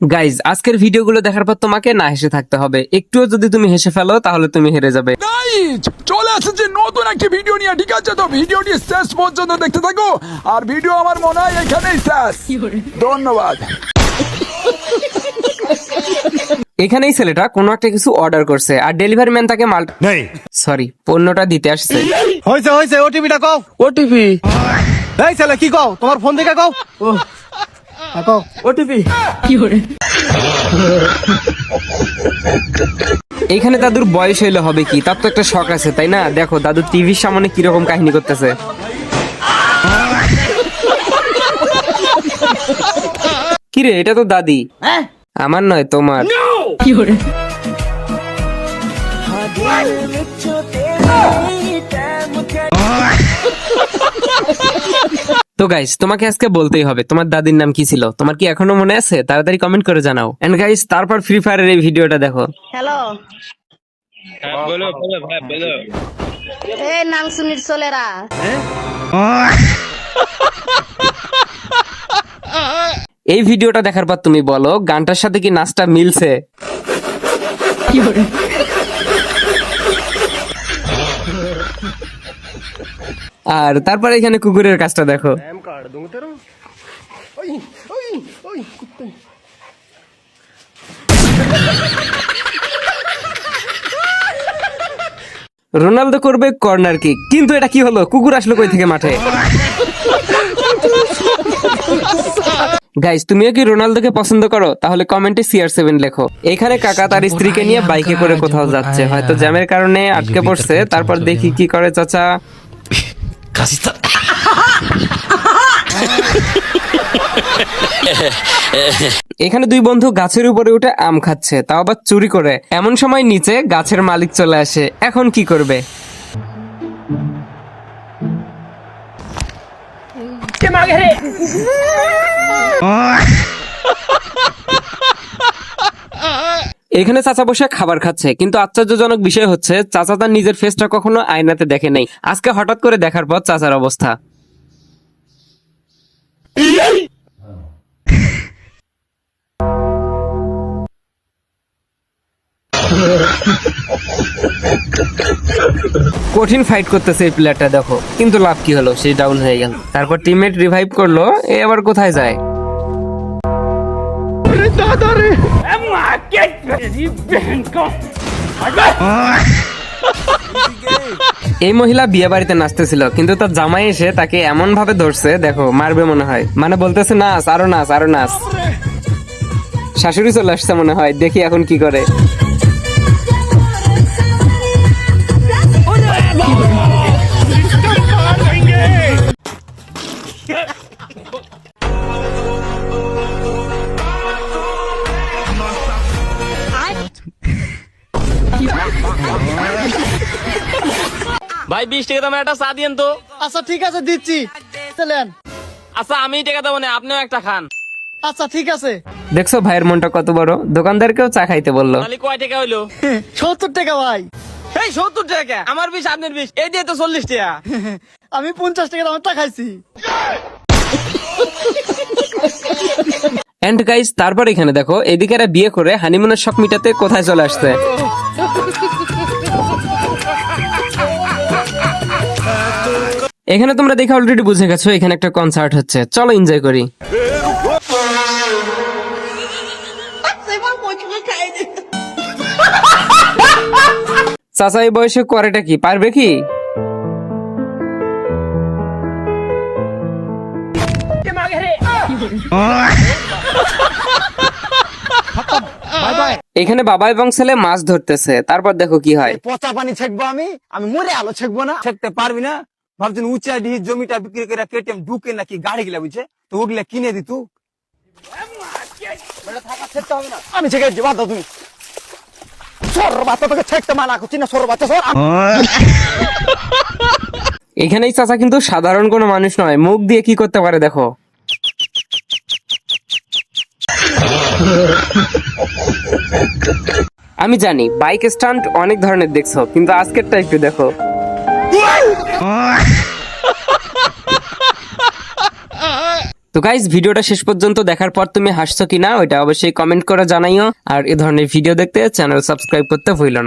Guys আজকের ভিডিওগুলো দেখার পর তোমাকে না হেসে থাকতে হবে, একটুও যদি তুমি হেসে ফেলো তাহলে তুমি হেরে যাবে। গাইজ চলে আসছে নতুন একটি ভিডিও নিয়ে, ঠিক আছে? তো ভিডিওটি শেষ পর্যন্ত দেখতে থাকো, আর ভিডিও আমার মনে হয় এখানেই শেষ। ধন্যবাদ। এখানেই ছেলেটা কোনো একটা কিছু অর্ডার করছে আর ডেলিভারি ম্যান তাকে পণ্যটা দিতে আসছে। হয়েছে হয়েছে, ওটিপিটা কও। ওটিপি? এই ছেলে কি কও, তোমার ফোন থেকে কও। কও ওটিপি। এখানে দাদুর বয়স হইলে হবে কি, তার তো একটা শখ আছে তাই না? দেখো দাদু টিভির সামনে কিরকম কাহিনী করতেছে। কিরে, এটা তো দাদি। আমার নয়, তোমার। তো গাইস তোমাকে আজকে বলতেই হবে তোমার দাদির নাম কি ছিল। তোমার কি এখনো মনে আছে? তাড়াতাড়ি কমেন্ট করে জানাও। এন্ড গাইস তারপর ফ্রি ফায়ারের এই ভিডিওটা দেখো। হ্যালো, বলো ভাই বলো। এই নাং সুনির ছোলেরা, এই ভিডিওটা দেখার পর তুমি বলো গানটার সাথে কি নাচটা মিলছে? আর তারপর এখানে কুকুরের কাজটা দেখো। রোনালদো করবে কর্নার কিক, কিন্তু এটা কি হলো? কুকুর আসলো কই থেকে মাঠে? গাইস তুমিও কি রোনালদোকে পছন্দ করো? তাহলে কমেন্টে CR7 লেখো। এখানে কাকা তার স্ত্রীকে নিয়ে বাইকে করে কোথাও যাচ্ছে, হয়তো জ্যামের কারণে আটকে পড়ছে। তারপর দেখি কি করে চাচা। এখানে দুই বন্ধু গাছের উপরে উঠে আম খাচ্ছে, তাও আবার চুরি করে। এমন সময় নিচে গাছের মালিক চলে আসে, এখন কি করবে? এখানে চাচা বসে খাবার খাচ্ছে, কিন্তু আশ্চর্যজনক বিষয় হচ্ছে চাচা তার নিজের ফেসটা কখনো আয়নাতে দেখে নাই। আজকে হঠাৎ করে দেখার পর চাচার অবস্থা। কঠিন ফাইট করতেছে এই প্লেয়ারটা, দেখো কিন্তু লাভ কি হলো? সেই ডাউন হয়ে গেল। তারপর টিমমেট রিভাইভ করলো। এ আবার কোথায় যায়? এই মহিলা বিয়ে বাড়িতে নাচতেছিল, কিন্তু তার জামাই এসে তাকে এমন ভাবে ধরছে, দেখো মারবে মনে হয়। মানে বলতেছে নাচ, আরো নাচ, আরো নাচ। শাশুড়ি চলে আসছে মনে হয়, দেখি এখন কি করে। ভাই 20 টাকা দামের একটা চা দিয়েন তো। আচ্ছা ঠিক আছে, দিচ্ছি, চলেন। আচ্ছা আমি টাকা দেবো না, আপনিও একটা খান। আচ্ছা ঠিক আছে। দেখছো ভাইয়ের মনটা কত বড়, দোকানদারকেও চা খাইতে বললো। তাহলে কয় টাকা হইলো? 70 টাকা ভাই। এই 70 টাকা? আমার 20 আপনার 20, এই দিয়ে তো 40 টাকা। আমি 50 টাকা দামেরটা খাইছি। এন্ড গাইস তারপর এখানে দেখো, এদিকে এরা বিয়ে করে হানিমুনের শখ মিটাতে কোথায় চলে আসছে। এখানে তোমরা দেখে অলরেডি বুঝে গেছো এখানে একটা কনসার্ট হচ্ছে, চলো এনজয় করি। চাচা এই বয়সে করেটা কি, পারবে কি? এখানে বাবা এবং ছেলে মাছ ধরতেছে, তারপর দেখো কি হয়। পচা পানি ছেকবো আমি মরে আলো ছেকবো না। ছেকতে পারবি না? ভাবছেন উঁচা ডিহি জমিটা বিক্রি করে কেটিএম ঢুকে নাকি গাড়ি গিলা বুঝছে, তো ওগুলা কিনে দিতু। আমি ছেকে দিচ্ছি, বাদ দাও তুমি। সর বাচ্চা, তোকে ছেকতে মানা করছি না, সর বাচ্চা সর। এখানেই চাচা কিন্তু সাধারণ কোনো মানুষ নয়, মুখ দিয়ে কি করতে পারে দেখো। আমি জানি বাইক স্টান্ট অনেক ধরনের দেখছো, কিন্তু আজকেরটা একটু দেখো। তো গাইজ ভিডিওটা শেষ পর্যন্ত দেখার পর তুমি হাসছো কিনা ওইটা অবশ্যই কমেন্ট করে জানাইও, আর এ ধরনের ভিডিও দেখতে চ্যানেল সাবস্ক্রাইব করতে ভুলো না।